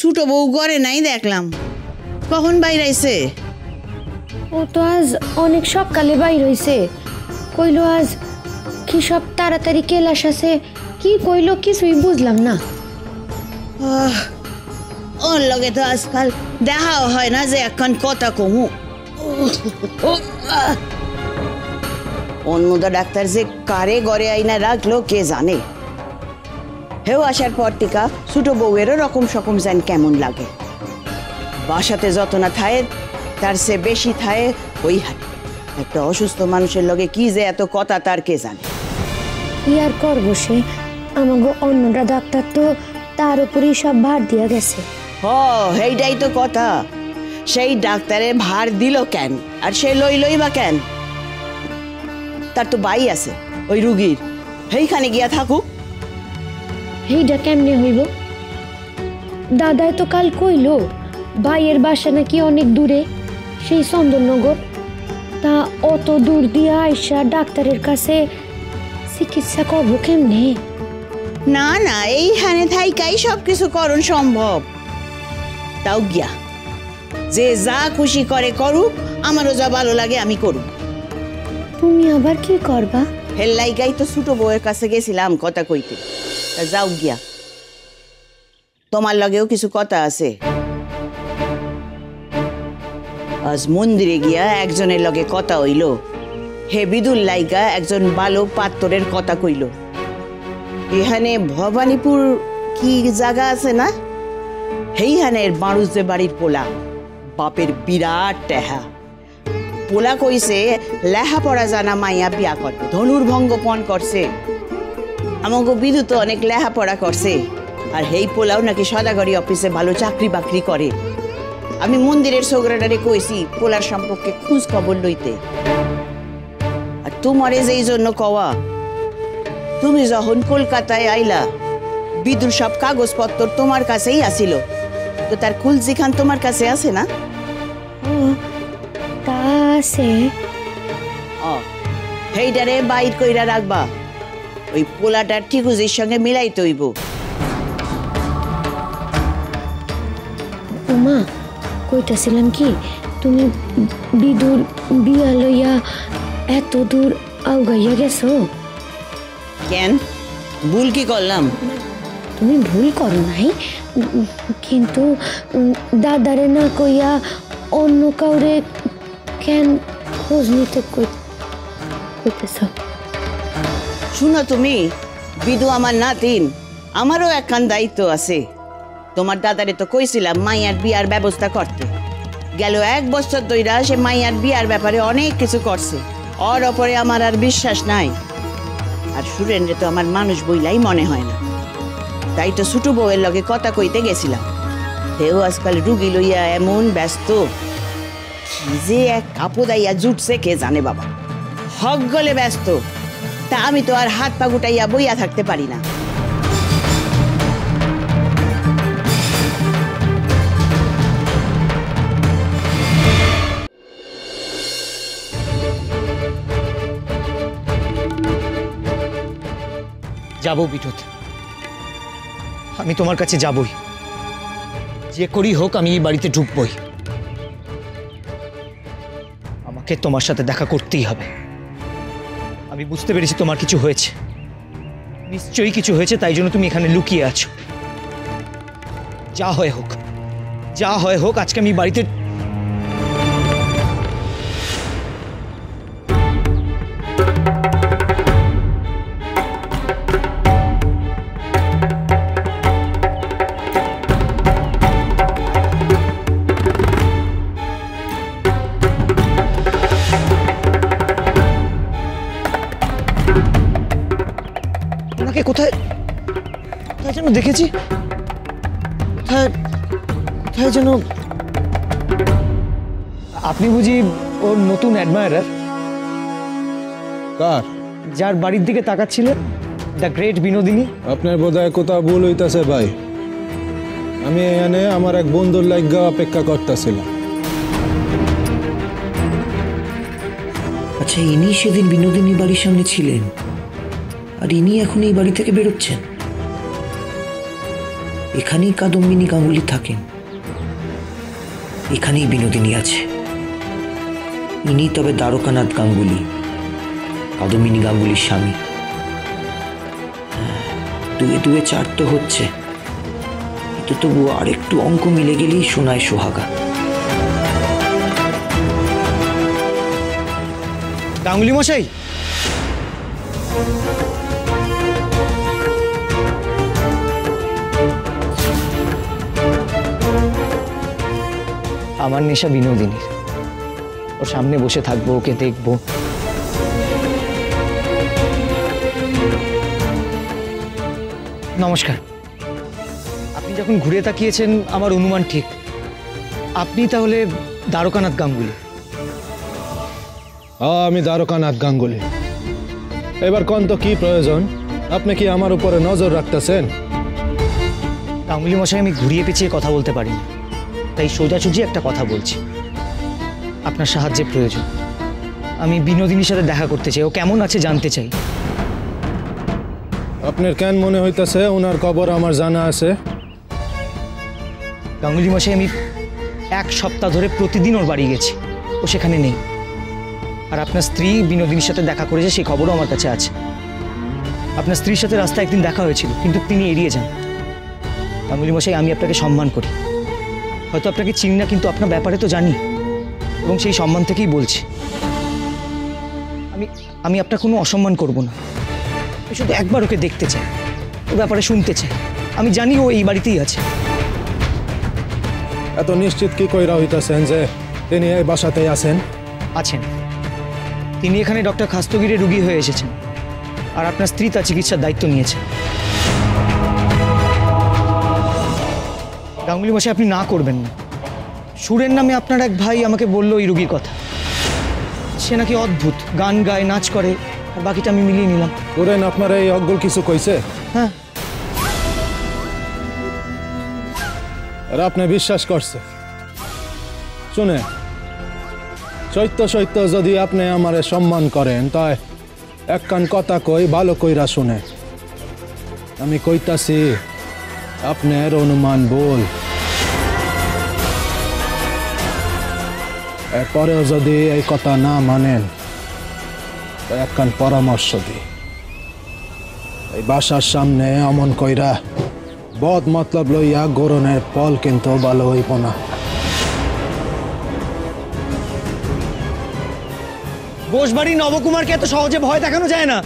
ছোট বউ ঘরে নাই দেখলাম, কখন বাইরে আইছে? ও তো আজ অনেক সকালে বাইর হইছে, কইলো আজ কি সব তাড়াতাড়ি কেলাস আছে, কি কইলো কিছুই বুঝলাম না। ওর লগে তো আজকাল দেখাও হয় না যে এখন কথা কমু। অন্যদা ডাক্তার যে কারে ঘরে আইনা রাখলো কে জানে। হেও আসার পর টিকা ছোট বউয়েরও রকম সকম জান কেমন লাগে। বাসাতে যত না থায় তার সে বেশি থায় ওই হাটে। একটা অসুস্থ মানুষের লগে কি যে এত কথা তার কে জানে। কি আর করবো সে, আমাগো অন্যটা ডাক্তার তো তার উপরেই সব ভার দিয়া গেছে। সেইটাই তো কথা, সেই ডাক্তারের ভার দিল কেন আর সে লই বা কেন? তার তো বাই আছে ওই রুগীর, সেইখানে গিয়া থাকুক। এইটা কেমনে হইব? দাদাই তো কাল কইলো ভাইয়ের বাসা নাকি অনেক দূরে, সেই চন্দননগর। তা অত দূর দিয়া আইসা ডাক্তারের কাছে চিকিৎসা করবো কেমনে? না না, এইখানে থাইকাই সবকিছু করণ সম্ভব। তাও গিয়া যে যা খুশি করে করুক, আমারও যা ভালো লাগে আমি করুক। তুমি আবার কি করবা? হেল্লাইকাই তো ছোট বউয়ের কাছে গেছিলাম কথা কইতে। তা যাও গিয়া, তোমার লগেও কিছু কথা আছে। আজ মন্দিরে গিয়া একজনের লগে কথা হইল। হে বিদুল লাইগা একজন ভালো পাত্তরের কথা কইল। এখানে ভবানীপুর কি জায়গা আছে না, সেইখানের বাড়ুজে বাড়ির পোলা, বাপের বিরাট টেহা। পোলা কইছে লেহাপড়া জানা মাইয়া বিয়া করবে, ধনুর্ভঙ্গ পণ করছে। আমাকে বিদু তো অনেক লেহাপড়া করছে, আর হেই পোলাও নাকি সদাগরি অফিসে ভালো চাকরি বাকরি করে। আমি মন্দিরের সেক্রেটারি কইছি পোলার সম্পর্কে খোঁজ খবর লইতে। আর তোমারে যেই জন্য কওয়া, তুমি যখন কলকাতায় আইলা বিদুর সব কাগজপত্র তোমার কাছেই আসিল, তো তার খুলজি খান তোমার কাছে আছে না? তা আছে। সেইটারে বাইর কইরা রাখবা, ওই পোলাটার ঠিকুজির সঙ্গে মিলাইতে হইব। মা কইতাছিলাম কি, তুমি বিদুর বিয়া লইয়া এত দূর আউগাইয়া গেছো? কেন, ভুল কি করলাম? তুমি ভুল করো নাই, কিন্তু দাদারে না কইয়া অন্য কাউরে কেন খোঁজ নিতে কইতেছ? শুনো তুমি, বিদু আমার নাতিন, আমারও একখান দায়িত্ব আছে। তোমার দাদারে তো কইছিলাম মাইয়ার বিয়ার ব্যবস্থা করতে। গেল 1 বছর ধইরা সে মাইয়ার বিয়ার ব্যাপারে অনেক কিছু করছে। ওর ওপরে আমার আর বিশ্বাস নাই। আর সুরেন্দ্রে তো আমার মানুষ বইলাই মনে হয় না। তাই তো ছোট বউয়ের লগে কথা কইতে গেছিলাম। হেও আজকাল রুগী লইয়া এমন ব্যস্ত, কি যে এক কাপদাইয়া জুটছে কে জানে বাবা। হক গলে ব্যস্ত, তা আমি তো আর হাত পা গুটাইয়া বইয়া থাকতে পারি না। যাবো বিদ্যুৎ, আমি তোমার কাছে যাবই, যে করি হোক আমি এই বাড়িতে ঢুকবই। আমাকে তোমার সাথে দেখা করতেই হবে। আমি বুঝতে পেরেছি তোমার কিছু হয়েছে, নিশ্চয়ই কিছু হয়েছে, তাই জন্য তুমি এখানে লুকিয়ে আছো। যা হয় হোক, যা হয় হোক, আজকে আমি বাড়িতে কোথায় কোথায় যেন দেখেছি, কোথায় কোথায় যেন। আপনি বুঝি ওর নতুন অ্যাডমায়ারার? কার? যার বাড়ির দিকে তাকাচ্ছিলেন, দ্য গ্রেট বিনোদিনী। আপনার বোধহয় কোথাও ভুল হইতাছে ভাই। আমি এখানে আমার এক বন্ধুর লাগা অপেক্ষা করতেছিলাম। আচ্ছা, ইনি সেদিন বিনোদিনী বাড়ির সামনে ছিলেন, আর ইনি এখন এই বাড়ি থেকে বেরোচ্ছেন? এখানেই কাদম্বিনী গাঙ্গুলি থাকেন, এখানেই বিনোদিনী আছে। ইনি তবে দ্বারকানাথ গাঙ্গুলি, কাদম্বিনী গাঙ্গুলির স্বামী। দুয়ে দুয়ে 4 তো হচ্ছে, কিন্তু তবু আরেকটু অঙ্ক মিলে গেলেই শোনায় সোহাগা। গাঙ্গুলি মশাই, আমার নেশা বিনোদিনীর। ওর সামনে বসে থাকবো, ওকে দেখবো। নমস্কার। আপনি যখন ঘুরে তাকিয়েছেন আমার অনুমান ঠিক, আপনি তাহলে দ্বারকানাথ গাঙ্গুলি। আমি দ্বারকানাথ গাঙ্গুলি। এবার কোন তো কি প্রয়োজন? আপনি কি আমার উপরে নজর রাখতেছেন? গাঙ্গুলি মশাই, আমি ঘুরিয়ে পেঁচিয়ে কথা বলতে পারি না, তাই সোজাসুজি একটা কথা বলছি। আপনার সাহায্যের প্রয়োজন। আমি বিনোদিনীর সাথে দেখা করতে চাই, ও কেমন আছে জানতে চাই। আপনার কেন মনে হইতেছে ওনার খবর আমার জানা আছে? গাঙ্গুলি মশাই, আমি 1 সপ্তাহ ধরে প্রতিদিন ওর বাড়ি গেছি, ও সেখানে নেই। আর আপনার স্ত্রী বিনোদিনীর সাথে দেখা করেছে সেই খবরও আমার কাছে আছে। আপনার স্ত্রীর সাথে রাস্তায় একদিন দেখা হয়েছিল, কিন্তু তিনি এড়িয়ে যান। গাঙ্গুলি মশাই, আমি আপনাকে সম্মান করি, হয়তো আপনাকে চিনি না, কিন্তু আপনার ব্যাপারে তো জানি, এবং সেই সম্মান থেকেই বলছি। আমি আপনার কোনো অসম্মান করব না। আমি শুধু একবার ওকে দেখতে চাই, ও ব্যাপারে শুনতে চাই। আমি জানি ও এই বাড়িতেই আছে। এত নিশ্চিত কি কইরা হইতাছেন যে তিনি এই বাসাতেই আছেন? আছেন। তিনি এখানে ডক্টর খাস্তগিরের রুগী হয়ে এসেছেন, আর আপনার স্ত্রী তার চিকিৎসার দায়িত্ব নিয়েছেন। গাঙ্গুলি মশাই, আপনি না করবেন না। সুরের নামে আপনার এক ভাই আমাকে বলল এই রুগীর কথা। সে নাকি অদ্ভুত, গান গায়, নাচ করে, আর বাকিটা আমি মিলিয়ে নিলাম। ওরেন আপনার এই অজ্ঞল কিছু কইছে? হ্যাঁ। আর আপনি বিশ্বাস করছে? শুনে, সত্য সত্য যদি আপনি আমারে সম্মান করেন, তাই এক কান কথা কই ভালো কইরা শুনে। আমি কইতাছি আপনার অনুমান বল। এরপরেও যদি এই কথা না মানেন, তো এক কান পরামর্শ দিই। এই বাসার সামনে অমন কইরা বদ মতলব লইয়া গরনের ফল কিন্তু ভালো হইব না। বোসবাড়ি নবকুমারকে এত সহজে ভয় দেখানো যায় না।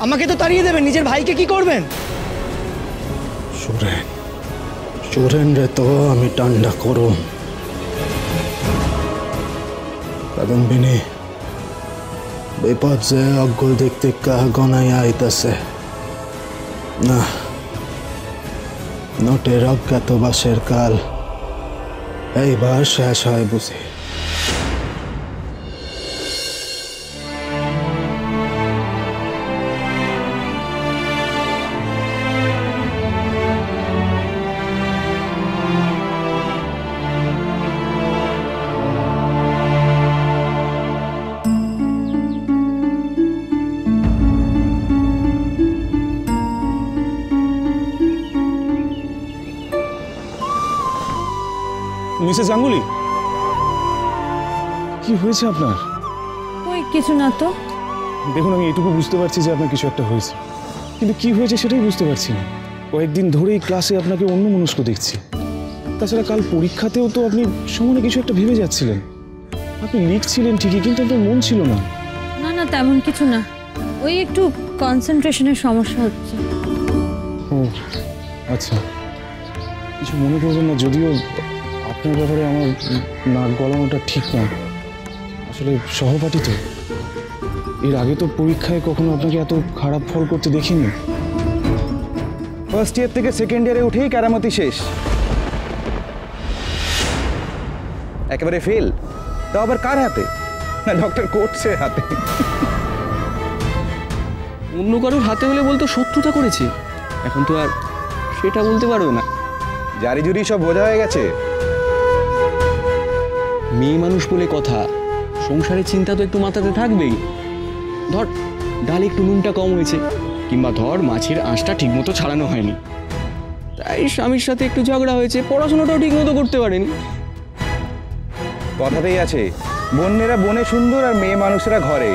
আমাকে তো তাড়িয়ে দেবেন, নিজের ভাইকে কি করবেন? সুরেন রে তো আমি ঠান্ডা করুম। কাদম্বিনী, বিপদ যে অজ্ঞল দিক থেকে গনাইয়া আইতাছে না। নোটের অজ্ঞাতবাসের কাল এইবার শেষ হয় বুঝি। মিসেস গাঙ্গুলি, কি হয়েছে আপনার? ওই কিছু না তো। দেখুন, আমি এটুকু বুঝতে পারছি যে আপনার কিছু একটা হয়েছে, কিন্তু কি হয়েছে সেটাই বুঝতে পারছি না। কয়েকদিন ধরেই ক্লাসে আপনাকে অন্যমনস্ক দেখছি। তাছাড়া কাল পরীক্ষাতেও তো আপনি সমানে কিছু একটা ভেবে যাচ্ছিলেন। আপনি লিখছিলেন ঠিকই, কিন্তু আপনার মন ছিল না। না না, তেমন কিছু না, ওই একটু কনসেন্ট্রেশনের সমস্যা হচ্ছে। ও আচ্ছা, কিছু মনে করবেন না। যদিও আপনার ব্যাপারে আমার নাক গলানোটা ঠিক না, আসলে সহপাঠী তো। এর আগে তো পরীক্ষায় কখনো আপনাকে এত খারাপ ফল করতে দেখিনি। ফার্স্ট ইয়ার থেকে সেকেন্ড ইয়ারে উঠেই কেরামতি শেষ, একেবারে ফেল। তাও আবার কার হাতে? না, ডক্টর কোটসের হাতে। অন্য কারোর হাতে হলে বলতো শত্রুতা করেছে, এখন তো আর সেটা বলতে পারবে না। জারি জুরি সব বোঝা হয়ে গেছে। মেয়ে মানুষ বলে কথা, সংসারের চিন্তা তো একটু মাথাতে থাকবেই। ধর ডালে একটু নুনটা কম হয়েছে, কিংবা ধর মাছের আঁশটা ঠিকমতো ছাড়ানো হয়নি, তাই স্বামীর সাথে একটু ঝগড়া হয়েছে, পড়াশোনাটাও ঠিক মতো করতে পারেনি। কথাতেই আছে, বন্যেরা বনে সুন্দর আর মেয়ে মানুষেরা ঘরে।